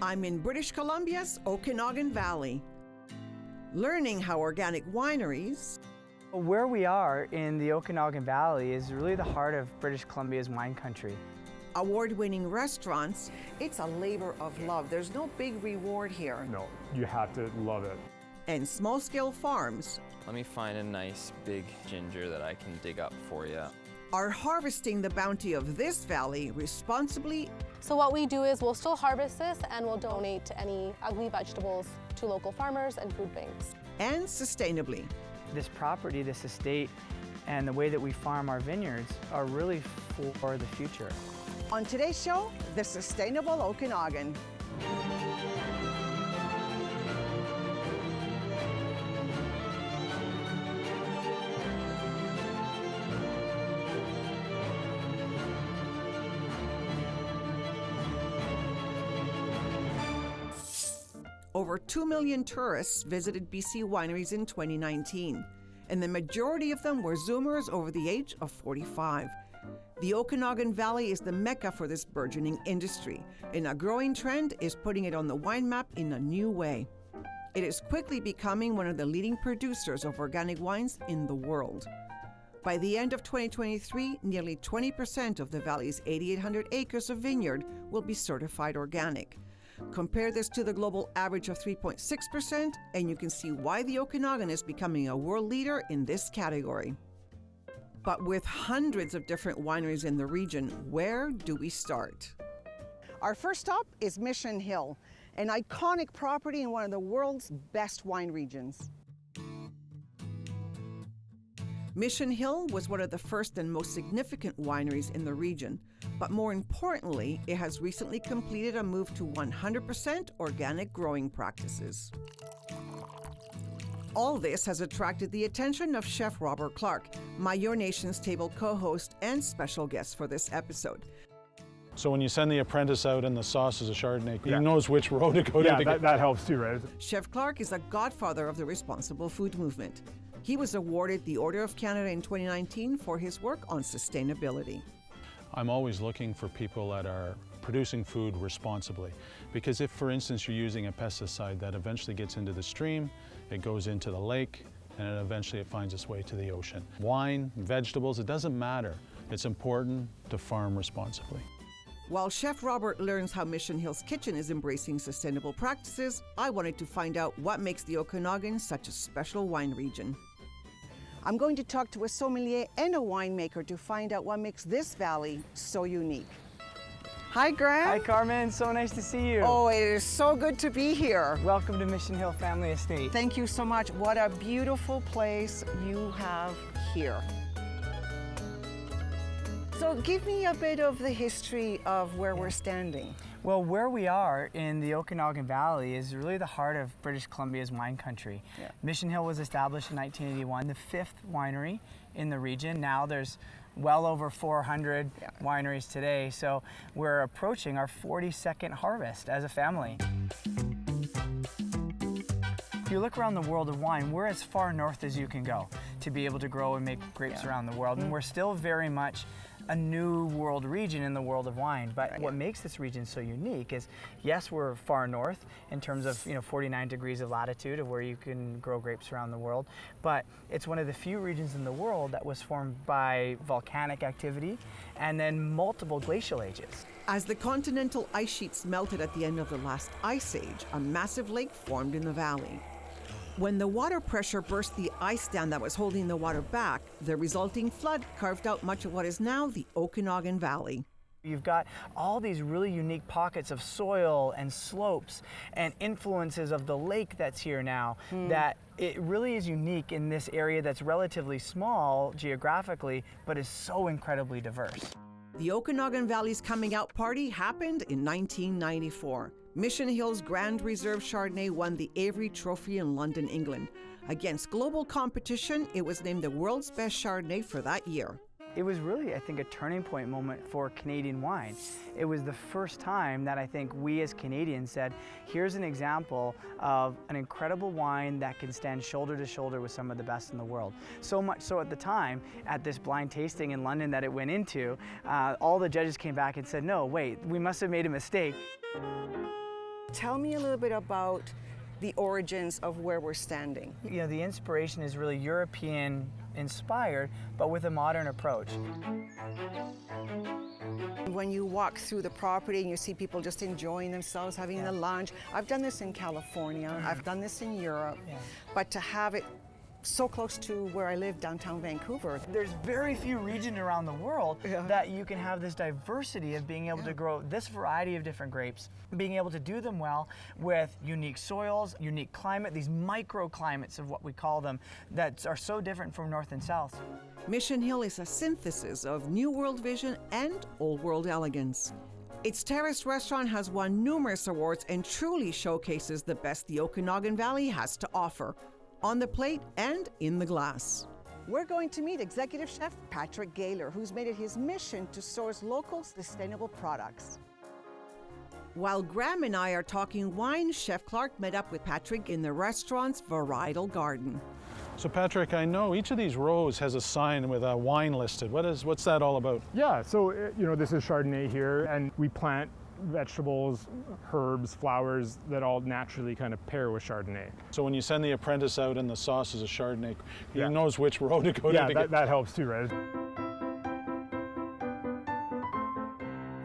I'm in British Columbia's Okanagan Valley, learning how organic wineries. Where we are in the Okanagan Valley is really the heart of British Columbia's wine country. Award-winning restaurants. It's a labor of love. There's no big reward here. No, you have to love it. And small-scale farms Let me find a nice big ginger that I can dig up for you. are harvesting the bounty of this valley responsibly. So what we do is we'll still harvest this and we'll donate any ugly vegetables to local farmers and food banks. And sustainably. This property, this estate, and the way that we farm our vineyards are really for the future. On today's show, the Sustainable Okanagan. Over 2 million tourists visited BC wineries in 2019, and the majority of them were Zoomers over the age of 45. The Okanagan Valley is the mecca for this burgeoning industry, and a growing trend is putting it on the wine map in a new way. It is quickly becoming one of the leading producers of organic wines in the world. By the end of 2023, nearly 20% of the valley's 8,800 acres of vineyard will be certified organic. Compare this to the global average of 3.6%, and you can see why the Okanagan is becoming a world leader in this category. But with hundreds of different wineries in the region, where do we start? Our first stop is Mission Hill, an iconic property in one of the world's best wine regions. Mission Hill was one of the first and most significant wineries in the region, but more importantly, it has recently completed a move to 100% organic growing practices. All this has attracted the attention of Chef Robert Clark, my Your Nation's Table co-host and special guest for this episode. So when you send the apprentice out and the sauce is a Chardonnay, he knows which road to go down. Yeah, that helps too, right? Chef Clark is a godfather of the responsible food movement. He was awarded the Order of Canada in 2019 for his work on sustainability. I'm always looking for people that are producing food responsibly. Because if, for instance, you're using a pesticide that eventually gets into the stream, it goes into the lake, and eventually it finds its way to the ocean. Wine, vegetables, it doesn't matter. It's important to farm responsibly. While Chef Robert learns how Mission Hill's kitchen is embracing sustainable practices, I wanted to find out what makes the Okanagan such a special wine region. I'm going to talk to a sommelier and a winemaker to find out what makes this valley so unique. Hi, Graham. Hi, Carmen. So nice to see you. Oh, it is so good to be here. Welcome to Mission Hill Family Estate. Thank you so much. What a beautiful place you have here. So give me a bit of the history of where we're standing. Well, where we are in the Okanagan Valley is really the heart of British Columbia's wine country. Yeah. Mission Hill was established in 1981, the 5th winery in the region. Now there's well over 400 wineries today, so we're approaching our 42nd harvest as a family. If you look around the world of wine, we're as far north as you can go to be able to grow and make grapes around the world, and we're still very much a new world region in the world of wine. But what makes this region so unique is, yes, we're far north in terms of 49 degrees of latitude of where you can grow grapes around the world, but it's one of the few regions in the world that was formed by volcanic activity and then multiple glacial ages. As the continental ice sheets melted at the end of the last ice age, a massive lake formed in the valley. When the water pressure burst the ice dam that was holding the water back, the resulting flood carved out much of what is now the Okanagan Valley. You've got all these really unique pockets of soil and slopes and influences of the lake that's here now, that it really is unique in this area that's relatively small geographically, but is so incredibly diverse. The Okanagan Valley's coming out party happened in 1994. Mission Hill's Grand Reserve Chardonnay won the Avery Trophy in London, England. Against global competition, it was named the world's best Chardonnay for that year. It was really, I think, a turning point moment for Canadian wine. It was the first time that I think we as Canadians said, here's an example of an incredible wine that can stand shoulder to shoulder with some of the best in the world. So much so at the time, at this blind tasting in London that it went into, all the judges came back and said, no, wait, we must have made a mistake. Tell me a little bit about the origins of where we're standing. You know, the inspiration is really European inspired, but with a modern approach. When you walk through the property and you see people just enjoying themselves, having a lunch. I've done this in California, I've done this in Europe, but to have it so close to where I live, downtown Vancouver. There's very few regions around the world that you can have this diversity of being able to grow this variety of different grapes, being able to do them well with unique soils, unique climate, these microclimates of what we call them that are so different from north and south. Mission Hill is a synthesis of New World vision and Old World elegance. Its terraced restaurant has won numerous awards and truly showcases the best the Okanagan Valley has to offer, on the plate and in the glass. We're going to meet Executive Chef Patrick Gaylor, who's made it his mission to source local, sustainable products. While Graham and I are talking wine, Chef Clark met up with Patrick in the restaurant's varietal garden. So Patrick, I know each of these rows has a sign with a wine listed. What's that all about? Yeah, so you know, this is Chardonnay here, and we plant vegetables, herbs, flowers that all naturally kind of pair with Chardonnay. So when you send the apprentice out and the sauce is a Chardonnay, he Yeah. knows which row to go to. Yeah, that helps too, right?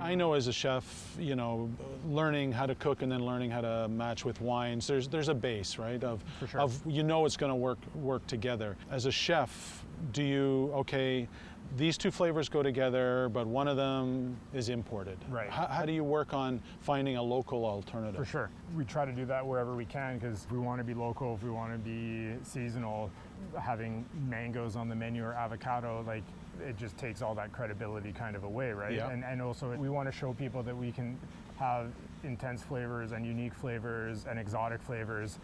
I know as a chef, you know, learning how to cook and then learning how to match with wines, there's a base, right? For sure. Of you know it's going to work together. As a chef, do you, okay, these two flavors go together, but one of them is imported. Right. How do you work on finding a local alternative? For sure. We try to do that wherever we can, because if we want to be local, if we want to be seasonal, having mangoes on the menu or avocado, like, it just takes all that credibility kind of away, right? Yeah. And also we want to show people that we can have intense flavors and unique flavors and exotic flavors,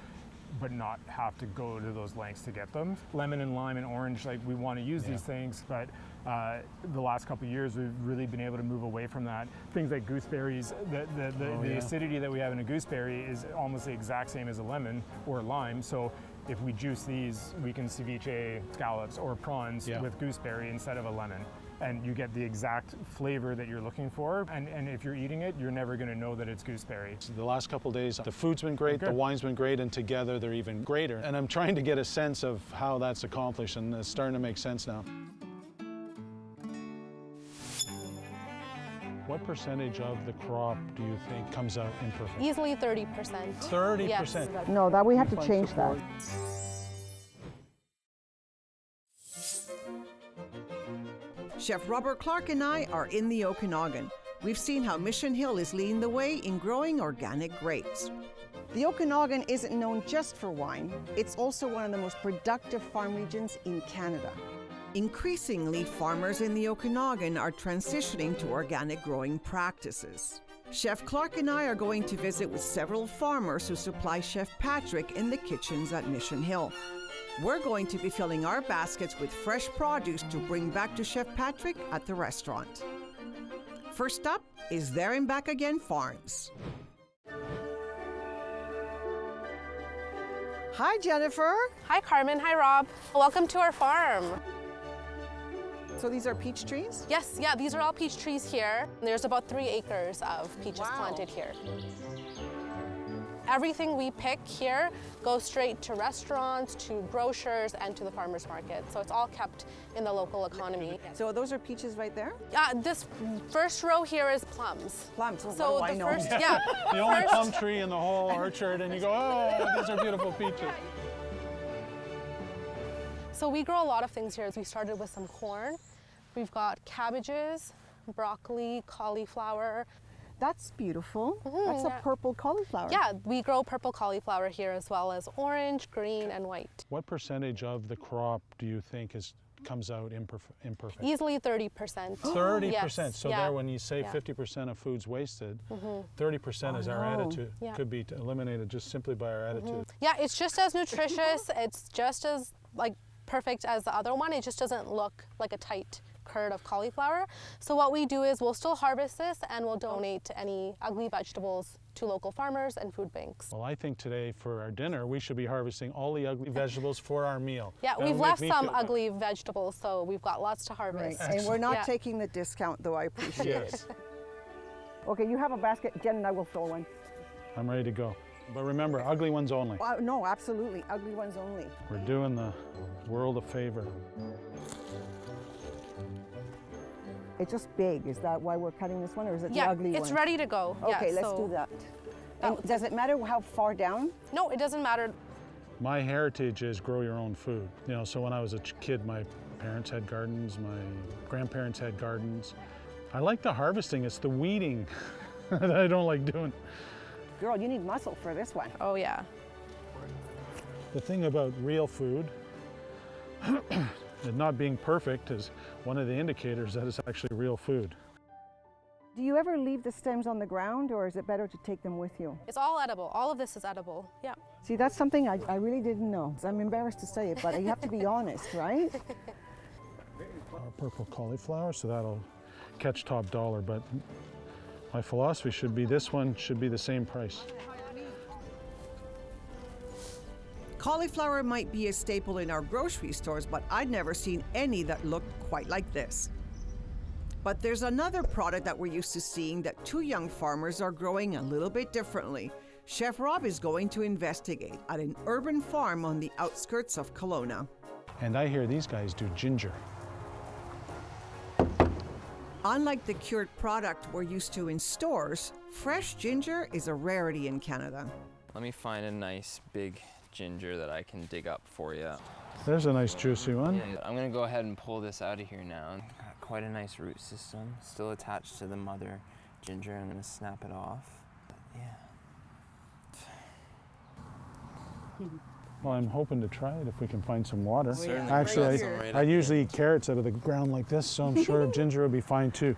but not have to go to those lengths to get them. Lemon and lime and orange, like, we want to use these things, but the last couple of years we've really been able to move away from that. Things like gooseberries, the acidity that we have in a gooseberry is almost the exact same as a lemon or lime. So if we juice these, we can ceviche scallops or prawns with gooseberry instead of a lemon. And you get the exact flavor that you're looking for. And if you're eating it, you're never going to know that it's gooseberry. The last couple of days, the food's been great, the wine's been great, and together they're even greater. And I'm trying to get a sense of how that's accomplished, and it's starting to make sense now. What percentage of the crop do you think comes out imperfect? Easily 30%. 30%? Yes. No, that we have to change that. Chef Robert Clark and I are in the Okanagan. We've seen how Mission Hill is leading the way in growing organic grapes. The Okanagan isn't known just for wine. It's also one of the most productive farm regions in Canada. Increasingly, farmers in the Okanagan are transitioning to organic growing practices. Chef Clark and I are going to visit with several farmers who supply Chef Patrick in the kitchens at Mission Hill. We're going to be filling our baskets with fresh produce to bring back to Chef Patrick at the restaurant. First up is There and Back Again Farms. Hi, Jennifer. Hi, Carmen. Hi, Rob. Welcome to our farm. So these are peach trees? Yes, yeah, these are all peach trees here. There's about 3 acres of peaches planted here. Everything we pick here goes straight to restaurants, to grocers, and to the farmers market. So it's all kept in the local economy. So those are peaches right there? This first row here is plums. Plums. So what do I the know? first, yeah. The only plum tree in the whole orchard, and you go, oh, these are beautiful peaches. So we grow a lot of things here. We started with some corn. We've got cabbages, broccoli, cauliflower. That's beautiful. That's a purple cauliflower. Yeah, we grow purple cauliflower here as well as orange, green, and white. What percentage of the crop do you think comes out imperfect? Easily 30%. 30%. Yes, So yeah. there, when you say Yeah. 50% of food's wasted, 30% is our attitude. Yeah. Could be eliminated just simply by our attitude. Yeah, it's just as nutritious. It's just as perfect as the other one. It just doesn't look like a tight curd of cauliflower. So what we do is we'll still harvest this and we'll donate any ugly vegetables to local farmers and food banks. Well, I think today for our dinner, we should be harvesting all the ugly vegetables for our meal. Yeah, That'll we've make left me some feel- ugly vegetables, so we've got lots to harvest. Right. And we're not Yeah. taking the discount, though. I appreciate Yes. it. Okay, you have a basket. Jen and I will throw one. I'm ready to go. But remember, ugly ones only. No, absolutely. Ugly ones only. We're doing the world a favor. It's just big. Is that why we're cutting this one, or is it the Yeah, ugly one? it's ready to go. Okay, yeah, let's so do that. And does it matter how far down? No, it doesn't matter. My heritage is grow your own food. You know, so when I was a kid, my parents had gardens, my grandparents had gardens. I like the harvesting, it's the weeding that I don't like doing. Girl, you need muscle for this one. Oh yeah. The thing about real food, and not being perfect, is one of the indicators that it's actually real food. Do you ever leave the stems on the ground, or is it better to take them with you? It's all edible. All of this is edible. Yeah. See, that's something I really didn't know. I'm embarrassed to say it, but you have to be honest, right? Our purple cauliflower, so that'll catch top dollar, but my philosophy should be this one should be the same price. Cauliflower might be a staple in our grocery stores, but I'd never seen any that looked quite like this. But there's another product that we're used to seeing that two young farmers are growing a little bit differently. Chef Rob is going to investigate at an urban farm on the outskirts of Kelowna. And I hear these guys do ginger. Unlike the cured product we're used to in stores, fresh ginger is a rarity in Canada. Let me find a nice big ginger that I can dig up for you. There's a nice juicy one. Yeah, I'm gonna go ahead and pull this out of here now. Got quite a nice root system, still attached to the mother ginger. I'm gonna snap it off. Yeah. Well, I'm hoping to try it if we can find some water. Certainly. Actually, Right here. I usually eat carrots out of the ground like this, so I'm sure ginger will be fine too.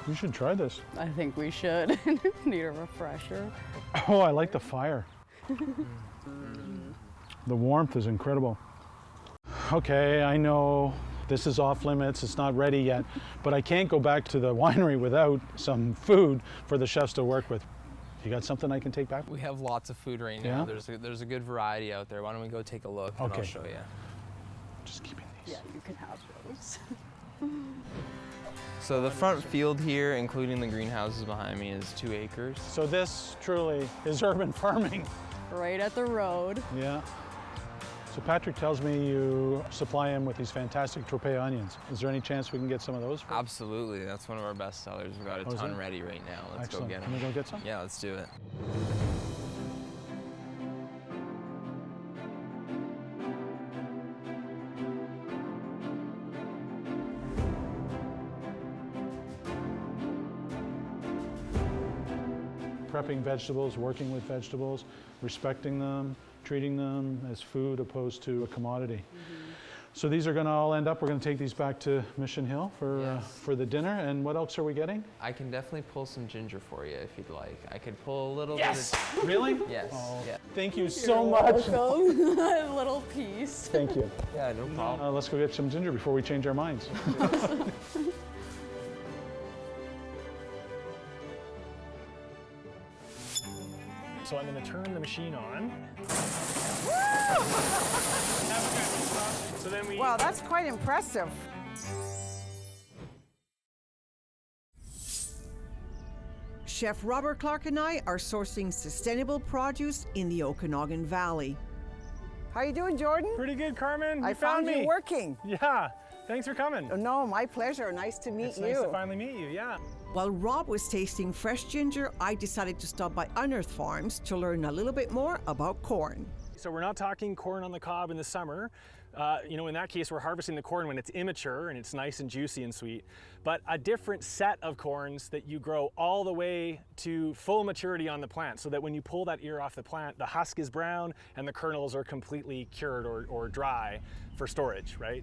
You should try this. I think we should. Need a refresher. Oh, I like the fire. The warmth is incredible. Okay, I know this is off limits, it's not ready yet, but I can't go back to the winery without some food for the chefs to work with. You got something I can take back? We have lots of food right now. Yeah? There's a good variety out there. Why don't we go take a look and Okay. I'll show you. Just keeping these. Yeah, you can have those. So the front field here, including the greenhouses behind me, is 2 acres. So this truly is urban farming. Right at the road. Yeah. So Patrick tells me you supply him with these fantastic Torpey onions. Is there any chance we can get some of those? Absolutely, that's one of our best sellers. We've got a Oh, is ton it? ready right now. Let's Excellent. go get Can them. we go get some? Yeah, let's do it. Prepping vegetables, working with vegetables, respecting them, treating them as food opposed to a commodity. So these are going to all end up, we're going to take these back to Mission Hill for the dinner. And what else are we getting? I can definitely pull some ginger for you if you'd like. I could pull a little Yes! bit Really? of... Yes. Oh, Yeah. thank you so much. Welcome. A little piece. Thank you. Yeah, no problem. Let's go get some ginger before we change our minds. So I'm going to turn the machine on. So then we. Wow, that's quite impressive. Chef Robert Clark and I are sourcing sustainable produce in the Okanagan Valley. How you doing, Jordan? Pretty good, Carmen. I You found me. you working. Yeah. Thanks for coming. No, my pleasure. Nice to meet It's you. nice to finally meet you. Yeah. While Rob was tasting fresh ginger, I decided to stop by Unearth Farms to learn a little bit more about corn. So we're not talking corn on the cob in the summer. In that case, we're harvesting the corn when it's immature and it's nice and juicy and sweet. But a different set of corns that you grow all the way to full maturity on the plant, so that when you pull that ear off the plant, the husk is brown and the kernels are completely cured or dry for storage, right?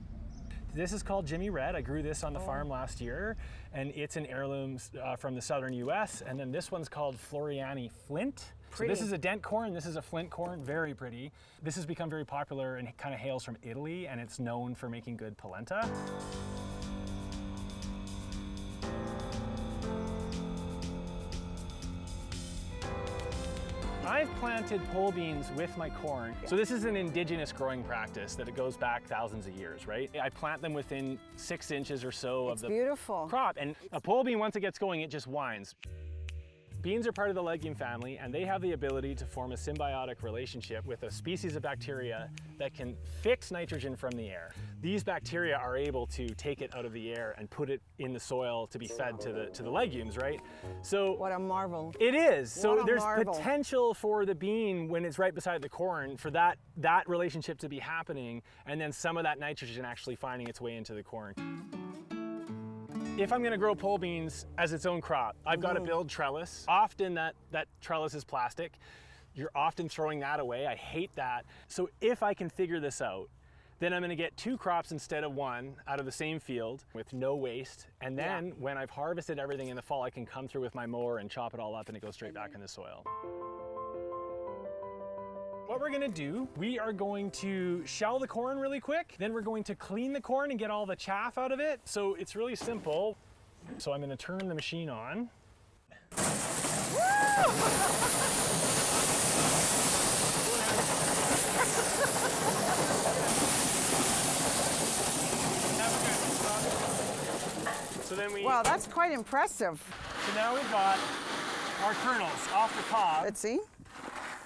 This is called Jimmy Red. I grew this on the farm last year, and it's an heirloom from the southern US. And then this one's called Floriani Flint. So this is a dent corn, this is a flint corn, very pretty. This has become very popular and kind of hails from Italy, and it's known for making good polenta. I've planted pole beans with my corn. So this is an indigenous growing practice that it goes back thousands of years, right? I plant them within 6 inches or so of the Beautiful. crop. And a pole bean, once it gets going, it just winds. Beans are part of the legume family, and they have the ability to form a symbiotic relationship with a species of bacteria that can fix nitrogen from the air. These bacteria are able to take it out of the air and put it in the soil to be fed to the legumes, right? So What a marvel. it is. So What a there's marvel. potential for the bean, when it's right beside the corn, for that relationship to be happening, and then some of that nitrogen actually finding its way into the corn. If I'm gonna grow pole beans as its own crop, I've got to build trellis. Often that trellis is plastic. You're often throwing that away. I hate that. So if I can figure this out, then I'm gonna get 2 crops instead of 1 out of the same field with no waste. And then when I've harvested everything in the fall, I can come through with my mower and chop it all up and it goes straight back in the soil. What we're gonna do, we are going to shell the corn really quick, then we're going to clean the corn and get all the chaff out of it. So it's really simple. So I'm gonna turn the machine on. So then we, Wow, that's quite impressive. so now we've got our kernels off the top, Let's see.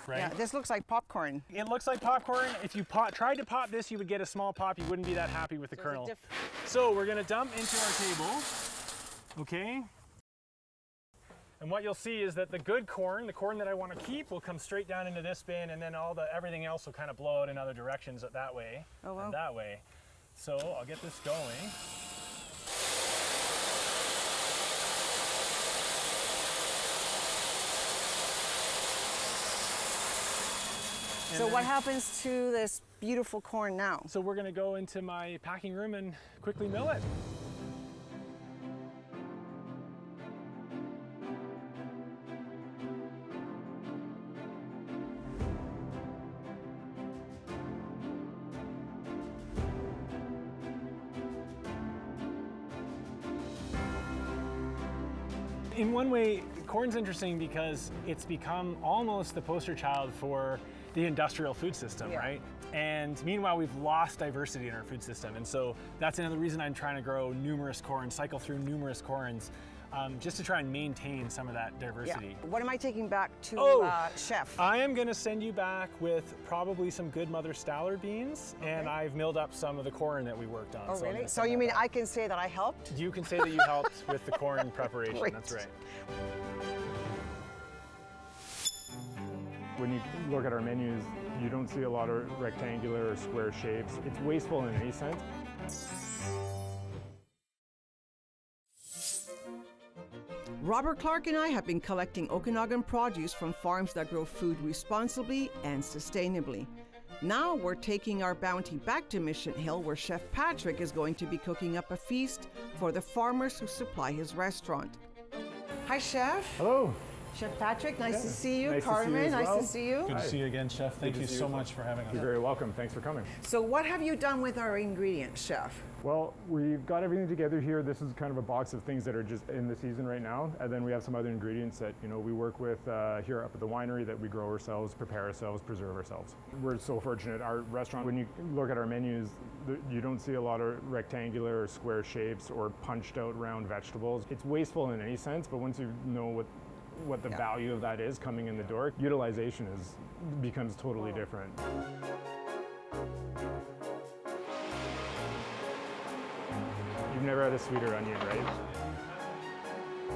right? Yeah, this looks like popcorn. It looks like popcorn. If you tried to pop this, you would get a small pop. You wouldn't be that happy with the kernel. So we're gonna dump into our table, okay? And what you'll see is that the good corn, the corn that I want to keep, will come straight down into this bin, and then everything else will kind of blow out in other directions that way and that way. So I'll get this going. So what happens to this beautiful corn now? So we're gonna go into my packing room and quickly mill it. In one way, corn's interesting because it's become almost the poster child for the industrial food system, right? And meanwhile, we've lost diversity in our food system. And so that's another reason I'm trying to grow numerous corns, cycle through numerous corns, just to try and maintain some of that diversity. What am I taking back to Chef? I am gonna send you back with probably some good Mother Stallard beans, and I've milled up some of the corn that we worked on. Oh, so I'm really? gonna So send you that mean back. I can say that I helped? You can say that you helped with the corn preparation, Great. that's right. When you look at our menus, you don't see a lot of rectangular or square shapes. It's wasteful in any sense. Robert Clark and I have been collecting Okanagan produce from farms that grow food responsibly and sustainably. Now we're taking our bounty back to Mission Hill, where Chef Patrick is going to be cooking up a feast for the farmers who supply his restaurant. Hi, Chef. Hello. Chef Patrick, nice to see you. Nice to see you Carmen, as nice well. to see you. Good to see you again, Chef. Thank to you see you so as well. much for having us. You're very welcome. Thanks for coming. So what have you done with our ingredients, Chef? Well, we've got everything together here. This is kind of a box of things that are just in the season right now. And then we have some other ingredients that, we work with here up at the winery that we grow ourselves, prepare ourselves, preserve ourselves. We're so fortunate. Our restaurant, when you look at our menus, you don't see a lot of rectangular or square shapes or punched out round vegetables. It's wasteful in any sense, but once you know what the value of that is coming in the door, utilization becomes totally different. You've never had a sweeter onion, right?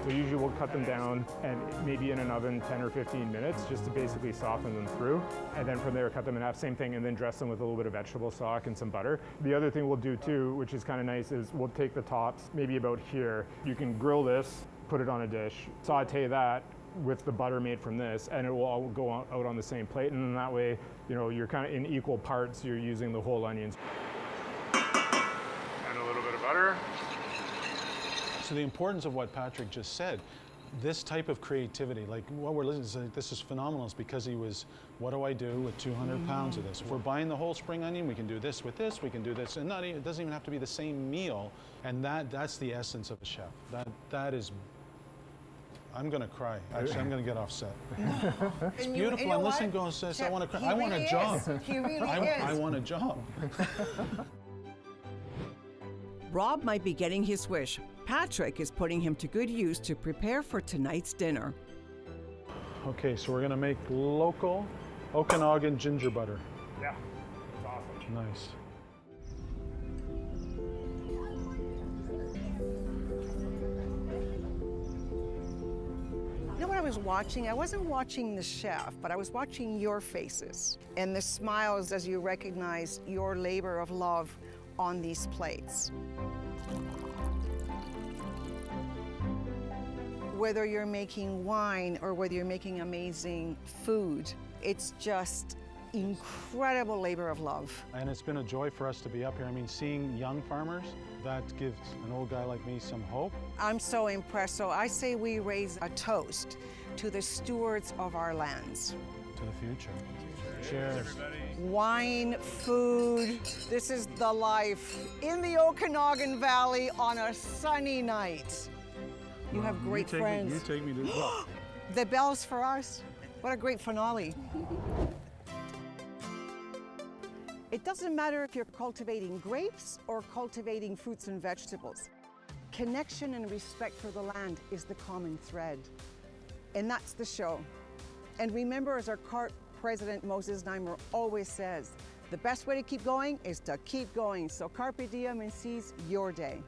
So usually we'll cut them down and maybe in an oven 10 or 15 minutes just to basically soften them through. And then from there cut them in half, same thing, and then dress them with a little bit of vegetable stock and some butter. The other thing we'll do too, which is kind of nice, is we'll take the tops maybe about here. You can grill this, put it on a dish, saute that with the butter made from this, and it will all go out on the same plate. And then that way, you're kind of in equal parts, you're using the whole onions. And a little bit of butter. So the importance of what Patrick just said, this type of creativity, like what we're listening to, this is phenomenal, is because he was, what do I do with 200 pounds of this? If we're buying the whole spring onion, we can do this with this, we can do this, and it doesn't even have to be the same meal. And that's the essence of a chef. That is, I'm gonna cry. Actually, I'm gonna get off set. It's beautiful. I'm listening, going, says, I want to cry. I want a job. He really is. I want a job. Rob might be getting his wish. Patrick is putting him to good use to prepare for tonight's dinner. Okay, so we're gonna make local Okanagan ginger butter. Yeah, it's awesome. Nice. You know what I was watching? I wasn't watching the chef, but I was watching your faces and the smiles as you recognized your labor of love on these plates. Whether you're making wine or whether you're making amazing food, it's just incredible labor of love. And it's been a joy for us to be up here. I mean, seeing young farmers, that gives an old guy like me some hope. I'm so impressed. So I say we raise a toast to the stewards of our lands. To the future. Cheers. Wine, food, this is the life in the Okanagan Valley on a sunny night. You have great friends. You take me to well, The bell's for us. What a great finale. It doesn't matter if you're cultivating grapes or cultivating fruits and vegetables. Connection and respect for the land is the common thread. And that's the show. And remember, as our CARPe president, Moses Neimer, always says, the best way to keep going is to keep going. So carpe diem and seize your day.